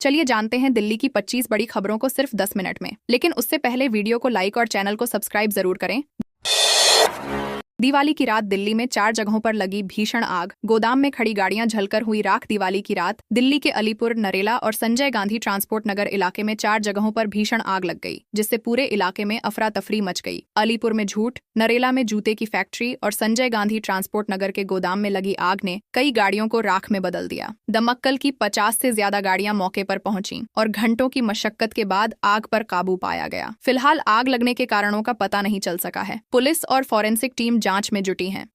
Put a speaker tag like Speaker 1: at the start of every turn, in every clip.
Speaker 1: चलिए जानते हैं दिल्ली की 25 बड़ी खबरों को सिर्फ 10 मिनट में। लेकिन उससे पहले वीडियो को लाइक और चैनल को सब्सक्राइब जरूर करें। दिवाली की रात दिल्ली में 4 जगहों पर लगी भीषण आग। गोदाम में खड़ी गाड़ियां जलकर हुई राख। दिवाली की रात दिल्ली के अलीपुर, नरेला और संजय गांधी ट्रांसपोर्ट नगर इलाके में 4 जगहों पर भीषण आग लग गई, जिससे पूरे इलाके में अफरा तफरी मच गई। अलीपुर में झूठ, नरेला में जूते की फैक्ट्री और संजय गांधी ट्रांसपोर्ट नगर के गोदाम में लगी आग ने कई गाड़ियों को राख में बदल दिया। दमक्कल की 50 से ज्यादा गाड़ियां मौके पर पहुंची और घंटों की मशक्कत के बाद आग पर काबू पाया गया। फिलहाल आग लगने के कारणों का पता नहीं चल सका है। पुलिस और फॉरेंसिक टीम जांच में जुटी है।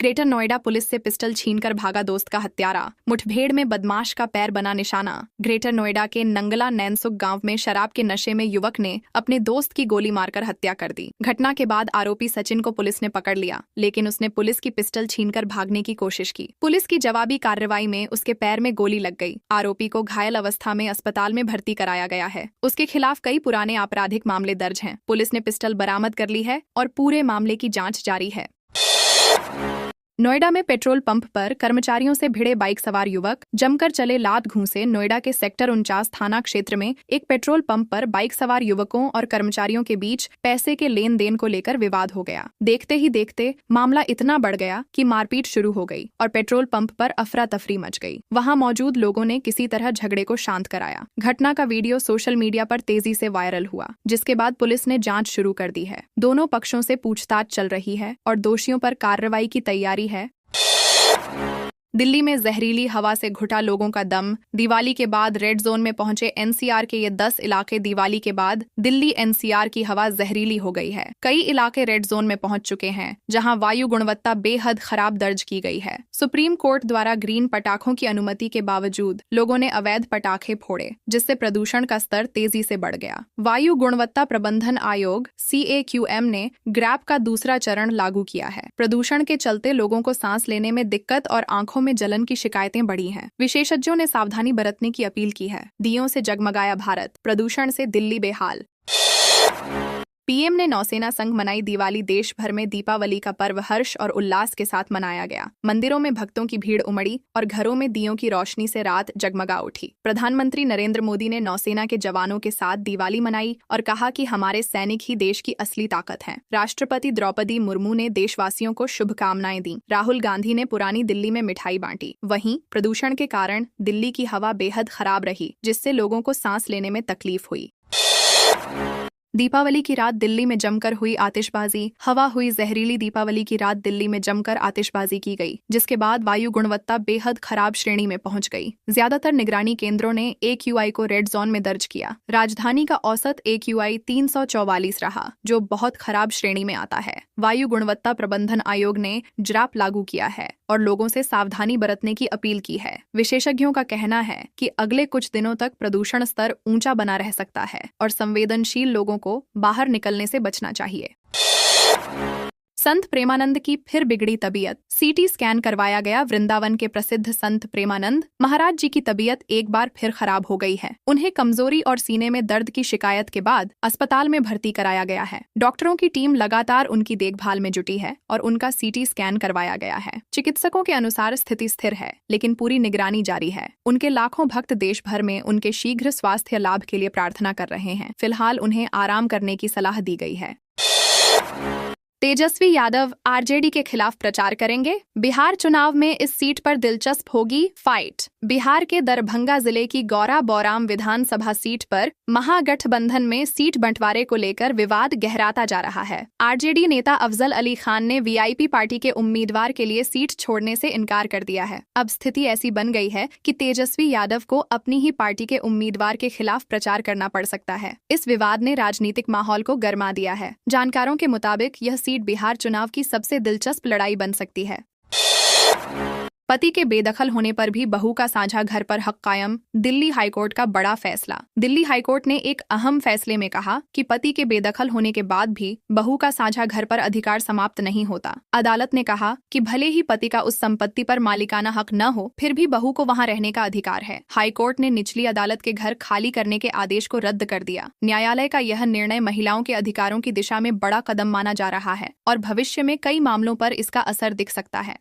Speaker 1: ग्रेटर नोएडा पुलिस से पिस्टल छीनकर भागा दोस्त का हत्यारा। मुठभेड़ में बदमाश का पैर बना निशाना। ग्रेटर नोएडा के नंगला नैनसुख गांव में शराब के नशे में युवक ने अपने दोस्त की गोली मारकर हत्या कर दी। घटना के बाद आरोपी सचिन को पुलिस ने पकड़ लिया, लेकिन उसने पुलिस की पिस्टल छीनकर भागने की कोशिश की। पुलिस की जवाबी कार्रवाई में उसके पैर में गोली लग गई। आरोपी को घायल अवस्था में अस्पताल में भर्ती कराया गया है। उसके खिलाफ कई पुराने आपराधिक मामले दर्ज हैं। पुलिस ने पिस्टल बरामद कर ली है और पूरे मामले की जाँच जारी है। नोएडा में पेट्रोल पंप पर कर्मचारियों से भिड़े बाइक सवार युवक जमकर चले लात घूंसे। नोएडा के सेक्टर 49 थाना क्षेत्र में एक पेट्रोल पंप पर बाइक सवार युवकों और कर्मचारियों के बीच पैसे के लेन देन को लेकर विवाद हो गया। देखते ही देखते मामला इतना बढ़ गया कि मारपीट शुरू हो गई और पेट्रोल पंप पर अफरा तफरी मच गई। वहां मौजूद लोगों ने किसी तरह झगड़े को शांत कराया। घटना का वीडियो सोशल मीडिया पर तेजी से वायरल हुआ, जिसके बाद पुलिस ने जाँच शुरू कर दी है। दोनों पक्षों से पूछताछ चल रही है और दोषियों पर कार्रवाई की तैयारी है। दिल्ली में जहरीली हवा से घुटा लोगों का दम। दिवाली के बाद रेड जोन में पहुंचे एनसीआर के ये 10 इलाके। दिवाली के बाद दिल्ली एनसीआर की हवा जहरीली हो गई है। कई इलाके रेड जोन में पहुंच चुके हैं, जहां वायु गुणवत्ता बेहद खराब दर्ज की गई है। सुप्रीम कोर्ट द्वारा ग्रीन पटाखों की अनुमति के बावजूद लोगों ने अवैध पटाखे फोड़े, जिससे प्रदूषण का स्तर तेजी से बढ़ गया। वायु गुणवत्ता प्रबंधन आयोग CAQM ने ग्रैप का दूसरा चरण लागू किया है। प्रदूषण के चलते लोगों को सांस लेने में दिक्कत और आंखों में जलन की शिकायतें बढ़ी हैं। विशेषज्ञों ने सावधानी बरतने की अपील की है। दियों से जगमगाया भारत, प्रदूषण से दिल्ली बेहाल। पीएम ने नौसेना संग मनाई दिवाली। देश भर में दीपावली का पर्व हर्ष और उल्लास के साथ मनाया गया। मंदिरों में भक्तों की भीड़ उमड़ी और घरों में दियों की रोशनी से रात जगमगा उठी। प्रधानमंत्री नरेंद्र मोदी ने नौसेना के जवानों के साथ दिवाली मनाई और कहा कि हमारे सैनिक ही देश की असली ताकत हैं। राष्ट्रपति द्रौपदी मुर्मू ने देशवासियों को शुभकामनाएं दी। राहुल गांधी ने पुरानी दिल्ली में मिठाई बांटी। वहीं प्रदूषण के कारण दिल्ली की हवा बेहद खराब रही, जिससे लोगों को सांस लेने में तकलीफ हुई। दीपावली की रात दिल्ली में जमकर हुई आतिशबाजी। हवा हुई जहरीली। दीपावली की रात दिल्ली में जमकर आतिशबाजी की गई, जिसके बाद वायु गुणवत्ता बेहद खराब श्रेणी में पहुंच गई। ज्यादातर निगरानी केंद्रों ने AQI को रेड जोन में दर्ज किया। राजधानी का औसत AQI 344 रहा, जो बहुत खराब श्रेणी में आता है। वायु गुणवत्ता प्रबंधन आयोग ने JRAP लागू किया है और लोगों से सावधानी बरतने की अपील की है। विशेषज्ञों का कहना है कि अगले कुछ दिनों तक प्रदूषण स्तर ऊंचा बना रह सकता है और संवेदनशील लोगों को बाहर निकलने से बचना चाहिए। संत प्रेमानंद की फिर बिगड़ी तबीयत। CT स्कैन करवाया गया। वृंदावन के प्रसिद्ध संत प्रेमानंद महाराज जी की तबीयत एक बार फिर खराब हो गई है। उन्हें कमजोरी और सीने में दर्द की शिकायत के बाद अस्पताल में भर्ती कराया गया है। डॉक्टरों की टीम लगातार उनकी देखभाल में जुटी है और उनका CT स्कैन करवाया गया है। चिकित्सकों के अनुसार स्थिति स्थिर है, लेकिन पूरी निगरानी जारी है। उनके लाखों भक्त देश भर में उनके शीघ्र स्वास्थ्य लाभ के लिए प्रार्थना कर रहे हैं। फिलहाल उन्हें आराम करने की सलाह दी गई है। तेजस्वी यादव RJD के खिलाफ प्रचार करेंगे। बिहार चुनाव में इस सीट पर दिलचस्प होगी फाइट। बिहार के दरभंगा जिले की गौरा बौराम विधानसभा सीट पर महागठबंधन में सीट बंटवारे को लेकर विवाद गहराता जा रहा है। RJD नेता अफजल अली खान ने VIP पार्टी के उम्मीदवार के लिए सीट छोड़ने से इनकार कर दिया है। अब स्थिति ऐसी बन गई है कि तेजस्वी यादव को अपनी ही पार्टी के उम्मीदवार के खिलाफ प्रचार करना पड़ सकता है। इस विवाद ने राजनीतिक माहौल को गरमा दिया है। जानकारों के मुताबिक यह सीट बिहार चुनाव की सबसे दिलचस्प लड़ाई बन सकती है। पति के बेदखल होने पर भी बहू का साझा घर पर हक कायम। दिल्ली हाईकोर्ट का बड़ा फैसला। दिल्ली हाईकोर्ट ने एक अहम फैसले में कहा कि पति के बेदखल होने के बाद भी बहू का साझा घर पर अधिकार समाप्त नहीं होता। अदालत ने कहा कि भले ही पति का उस संपत्ति पर मालिकाना हक न हो, फिर भी बहू को वहां रहने का अधिकार है। हाईकोर्ट ने निचली अदालत के घर खाली करने के आदेश को रद्द कर दिया। न्यायालय का यह निर्णय महिलाओं के अधिकारों की दिशा में बड़ा कदम माना जा रहा है और भविष्य में कई मामलों पर इसका असर दिख सकता है।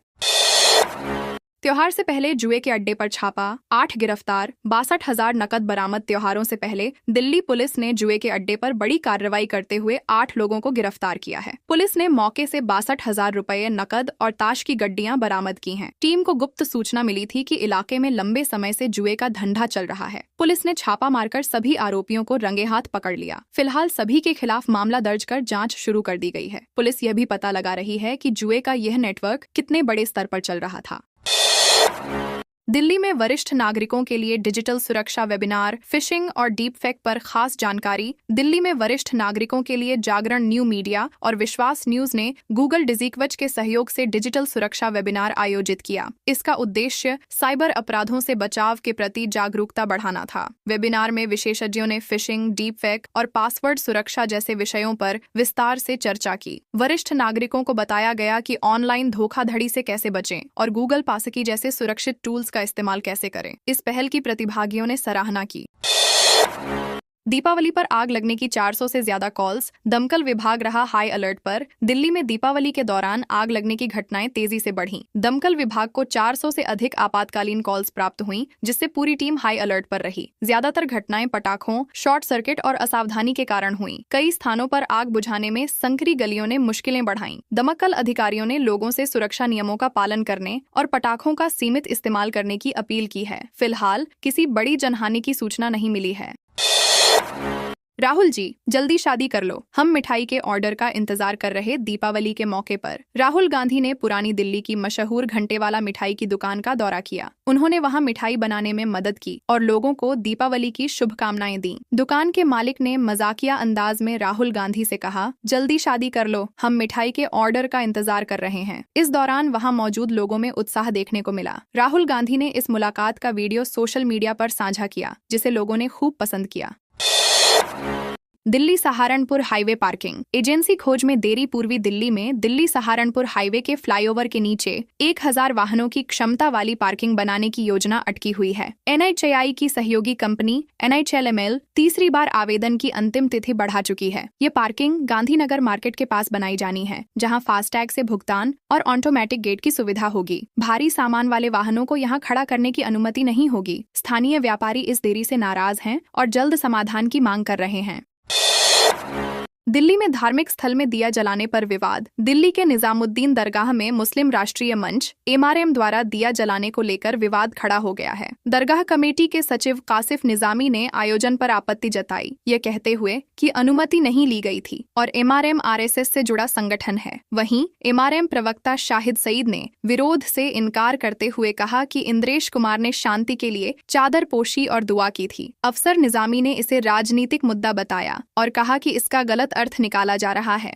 Speaker 1: त्योहार से पहले जुए के अड्डे पर छापा, 8 गिरफ्तार, 62,000 नकद बरामद। त्योहारों से पहले दिल्ली पुलिस ने जुए के अड्डे पर बड़ी कार्रवाई करते हुए 8 लोगों को गिरफ्तार किया है। पुलिस ने मौके से 62,000 रुपए नकद और ताश की गड्डियां बरामद की हैं। टीम को गुप्त सूचना मिली थी कि इलाके में लंबे समय से जुए का धंधा चल रहा है। पुलिस ने छापा मारकर सभी आरोपियों को रंगे हाथ पकड़ लिया। फिलहाल सभी के खिलाफ मामला दर्ज कर जाँच शुरू कर दी गई है। पुलिस यह भी पता लगा रही है कि जुए का यह नेटवर्क कितने बड़े स्तर पर चल रहा था। दिल्ली में वरिष्ठ नागरिकों के लिए डिजिटल सुरक्षा वेबिनार, फिशिंग और डीप फेक पर खास जानकारी। दिल्ली में वरिष्ठ नागरिकों के लिए जागरण न्यू मीडिया और विश्वास न्यूज ने गूगल डिजिकवच के सहयोग से डिजिटल सुरक्षा वेबिनार आयोजित किया। इसका उद्देश्य साइबर अपराधों से बचाव के प्रति जागरूकता बढ़ाना था। वेबिनार में विशेषज्ञों ने फिशिंग, डीप फेक और पासवर्ड सुरक्षा जैसे विषयों पर विस्तार से चर्चा की। वरिष्ठ नागरिकों को बताया गया कि ऑनलाइन धोखाधड़ी से कैसे बचें और गूगल पासकी जैसे सुरक्षित टूल्स का इस्तेमाल कैसे करें। इस पहल की प्रतिभागियों ने सराहना की। दीपावली पर आग लगने की 400 से ज्यादा कॉल्स। दमकल विभाग रहा हाई अलर्ट पर। दिल्ली में दीपावली के दौरान आग लगने की घटनाएं तेजी से बढ़ीं। दमकल विभाग को 400 से अधिक आपातकालीन कॉल्स प्राप्त हुईं, जिससे पूरी टीम हाई अलर्ट पर रही। ज्यादातर घटनाएं पटाखों, शॉर्ट सर्किट और असावधानी के कारण हुईं। कई स्थानों पर आग बुझाने में संकरी गलियों ने मुश्किलें बढ़ाईं। दमकल अधिकारियों ने लोगों से सुरक्षा नियमों का पालन करने और पटाखों का सीमित इस्तेमाल करने की अपील की है। फिलहाल किसी बड़ी जनहानि की सूचना नहीं मिली है। राहुल जी, जल्दी शादी कर लो, हम मिठाई के ऑर्डर का इंतजार कर रहे। दीपावली के मौके पर राहुल गांधी ने पुरानी दिल्ली की मशहूर घंटेवाला मिठाई की दुकान का दौरा किया। उन्होंने वहां मिठाई बनाने में मदद की और लोगों को दीपावली की शुभकामनाएं दी। दुकान के मालिक ने मजाकिया अंदाज में राहुल गांधी से कहा, जल्दी शादी कर लो, हम मिठाई के ऑर्डर का इंतजार कर रहे हैं। इस दौरान वहां मौजूद लोगों में उत्साह देखने को मिला। राहुल गांधी ने इस मुलाकात का वीडियो सोशल मीडिया पर साझा किया, जिसे लोगों ने खूब पसंद किया। Delhi Saharanpur highway parking agency खोज में देरी। पूर्वी दिल्ली में दिल्ली सहारनपुर हाईवे के फ्लाईओवर के नीचे 1000 वाहनों की क्षमता वाली पार्किंग बनाने की योजना अटकी हुई है। NHAI की सहयोगी कंपनी NHLML तीसरी बार आवेदन की अंतिम तिथि बढ़ा चुकी है। ये पार्किंग गांधीनगर मार्केट के पास बनाई जानी है, जहां फास्टैग से भुगतान और ऑटोमेटिक गेट की सुविधा होगी। भारी सामान वाले वाहनों को यहां खड़ा करने की अनुमति नहीं होगी। स्थानीय व्यापारी इस देरी से नाराज हैं और जल्द समाधान की मांग कर रहे हैं। दिल्ली में धार्मिक स्थल में दिया जलाने पर विवाद। दिल्ली के निजामुद्दीन दरगाह में मुस्लिम राष्ट्रीय मंच MRM द्वारा दिया जलाने को लेकर विवाद खड़ा हो गया है। दरगाह कमेटी के सचिव कासिफ निजामी ने आयोजन पर आपत्ति जताई, ये कहते हुए कि अनुमति नहीं ली गई थी और MRM RSS से जुड़ा संगठन है। वहीं MRM प्रवक्ता शाहिद सईद ने विरोध से इनकार करते हुए कहा कि इंद्रेश कुमार ने शांति के लिए चादर पोशी और दुआ की थी। अफसर निजामी ने इसे राजनीतिक मुद्दा बताया और कहा कि इसका गलत अर्थ निकाला जा रहा है।